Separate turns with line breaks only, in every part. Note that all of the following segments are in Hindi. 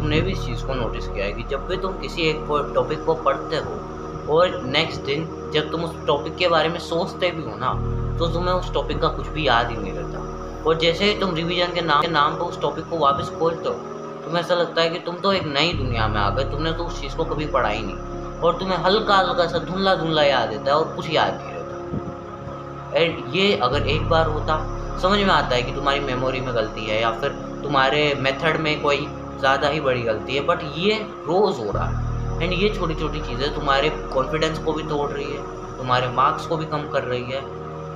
तुमने भी इस चीज़ को नोटिस किया है कि जब भी तुम किसी एक टॉपिक को पढ़ते हो और नेक्स्ट दिन जब तुम उस टॉपिक के बारे में सोचते भी हो ना, तो तुम्हें उस टॉपिक का कुछ भी याद ही नहीं रहता। और जैसे ही तुम रिवीजन के नाम पे उस टॉपिक को वापस खोलते हो, तुम्हें ऐसा लगता है कि तुम तो एक नई दुनिया में आ गए, तुमने तो उस चीज़ को कभी पढ़ा ही नहीं और तुम्हें हल्का-हल्का सा धुंधला-धुंधला याद रहता है और कुछ याद नहीं रहता। एंड ये अगर एक बार होता, समझ में आता है कि तुम्हारी मेमोरी में गलती है या फिर तुम्हारे मेथड में कोई ज़्यादा ही बड़ी गलती है, बट ये रोज़ हो रहा है। एंड ये छोटी-छोटी चीज़ें तुम्हारे कॉन्फिडेंस को भी तोड़ रही है, तुम्हारे मार्क्स को भी कम कर रही है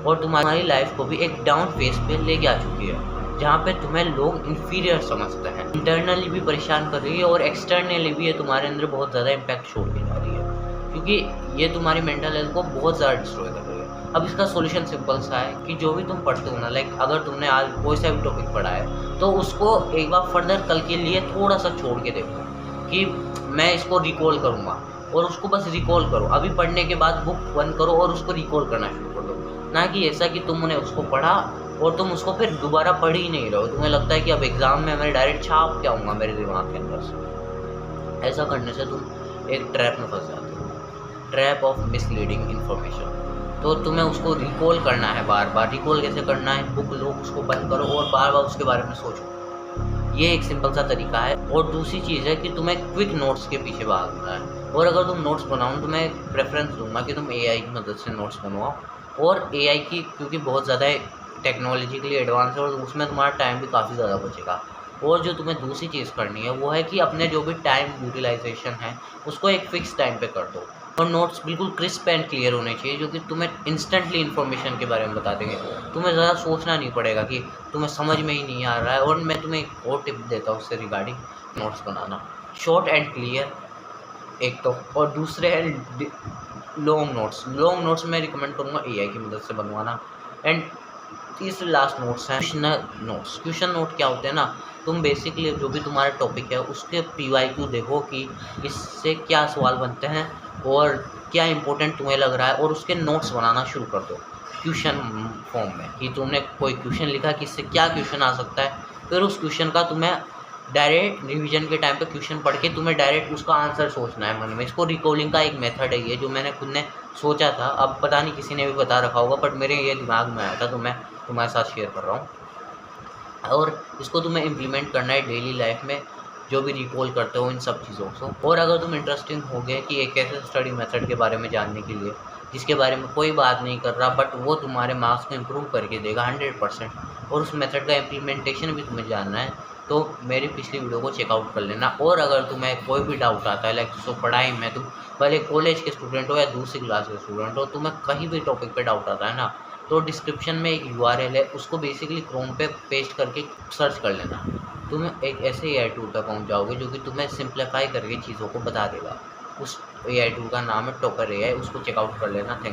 और तुम्हारी लाइफ को भी एक डाउन फेज पे लेके आ चुकी है, जहाँ पे तुम्हें लोग इन्फीरियर समझते हैं। इंटरनली भी परेशान कर रही है और एक्सटर्नली भी ये तुम्हारे अंदर बहुत ज़्यादा इम्पैक्ट छोड़ के जा रही है, क्योंकि ये तुम्हारी मेंटल हेल्थ को बहुत ज़्यादा डिस्ट्रॉय कर रही है। अब इसका सॉल्यूशन सिंपल सा है कि जो भी तुम पढ़ते हो ना, लाइक अगर तुमने आज कोई सा भी टॉपिक पढ़ा है तो उसको एक बार फर्दर कल के लिए थोड़ा सा छोड़ के देखो कि मैं इसको रिकॉल करूँगा, और उसको बस रिकॉल करो। अभी पढ़ने के बाद बुक बंद करो और उसको रिकॉल करना शुरू कर दो, ना कि ऐसा कि तुमने उसको पढ़ा और तुम उसको फिर दोबारा पढ़ ही नहीं रहे हो। तुम्हें लगता है कि अब एग्ज़ाम में मैं डायरेक्ट छाप के आऊँगा मेरे दिमाग के अंदर से। ऐसा करने से तुम एक ट्रैप में फंस जाते हो, ट्रैप ऑफ मिसलीडिंग इन्फॉर्मेशन। तो तुम्हें उसको रिकॉल करना है बार बार। रिकॉल कैसे करना है? बुक लो, उसको बंद करो और बार बार उसके बारे में सोचो। ये एक सिंपल सा तरीका है। और दूसरी चीज़ है कि तुम्हें क्विक नोट्स के पीछे भागना है। और अगर तुम नोट्स बनाओ तो मैं प्रेफरेंस दूंगा कि तुम एआई की मदद से नोट्स बनवाओ। और एआई की क्योंकि बहुत ज़्यादा टेक्नोलॉजिकली एडवांस है और उसमें तुम्हारा टाइम भी काफ़ी ज़्यादा बचेगा। और जो तुम्हें दूसरी चीज़ करनी है वो है कि अपने जो भी टाइम यूटिलाइजेशन है उसको एक फ़िक्स टाइम पे कर दो। और नोट्स बिल्कुल क्रिस्प एंड क्लियर होने चाहिए, जो कि तुम्हें इंस्टेंटली इन्फॉर्मेशन के बारे में बता देंगे। तुम्हें ज़्यादा सोचना नहीं पड़ेगा कि तुम्हें समझ में ही नहीं आ रहा है। और मैं तुम्हें एक और टिप देता हूँ उससे regarding notes banana. Short and clear एक तो, और दूसरे है लॉन्ग नोट्स। लॉन्ग नोट्स मैं रिकमेंड करूँगा एआई की मदद से बनवाना। एंड तीसरे लास्ट नोट्स हैं क्वेश्चन नोट्स। क्वेश्चन नोट क्या होते हैं ना, तुम बेसिकली जो भी तुम्हारा टॉपिक है उसके पीवाईक्यू देखो कि इससे क्या सवाल बनते हैं और क्या इंपॉर्टेंट तुम्हें लग रहा है, और उसके नोट्स बनाना शुरू कर दो क्वेश्चन फॉर्म में कि तुमने कोई क्वेश्चन लिखा कि इससे क्या क्वेश्चन आ सकता है। फिर उस क्वेश्चन का तुम्हें डायरेक्ट रिवीजन के टाइम पे क्वेश्चन पढ़ के तुम्हें डायरेक्ट उसका आंसर सोचना है मन में। इसको रिकॉलिंग का एक मेथड है ये, जो मैंने खुद ने सोचा था। अब पता नहीं किसी ने भी बता रखा होगा, बट मेरे ये दिमाग में आया था तो मैं तुम्हारे साथ शेयर कर रहा हूँ। और इसको तुम्हें इम्प्लीमेंट करना है डेली लाइफ में, जो भी रिकॉल करते हो इन सब चीज़ों को। और अगर तुम इंटरेस्टिंग हो गए कि एक ऐसे स्टडी मेथड के बारे में जानने के लिए जिसके बारे में कोई बात नहीं कर रहा, बट वो तुम्हारे मार्क्स को इम्प्रूव करके देगा 100%, और उस मेथड का इम्प्लीमेंटेशन भी तुम्हें जानना है, तो मेरी पिछली वीडियो को चेकआउट कर लेना। और अगर तुम्हें कोई भी डाउट आता है, लाइक पढ़ाई में तुम भले कॉलेज के स्टूडेंट हो या दूसरी क्लास के स्टूडेंट हो, तुम्हें कहीं भी टॉपिक पे डाउट आता है ना, तो डिस्क्रिप्शन में एक यूआरएल है, उसको बेसिकली क्रोम पे पेस्ट करके सर्च कर लेना। तुम एक ऐसे एआई टूल पर पहुंच जाओगे जो कि तुम्हें सिंप्लीफाई करके चीज़ों को बता देगा। उस एआई टूल का नाम है टॉपर एआई, उसको चेकआउट कर लेना। थैंक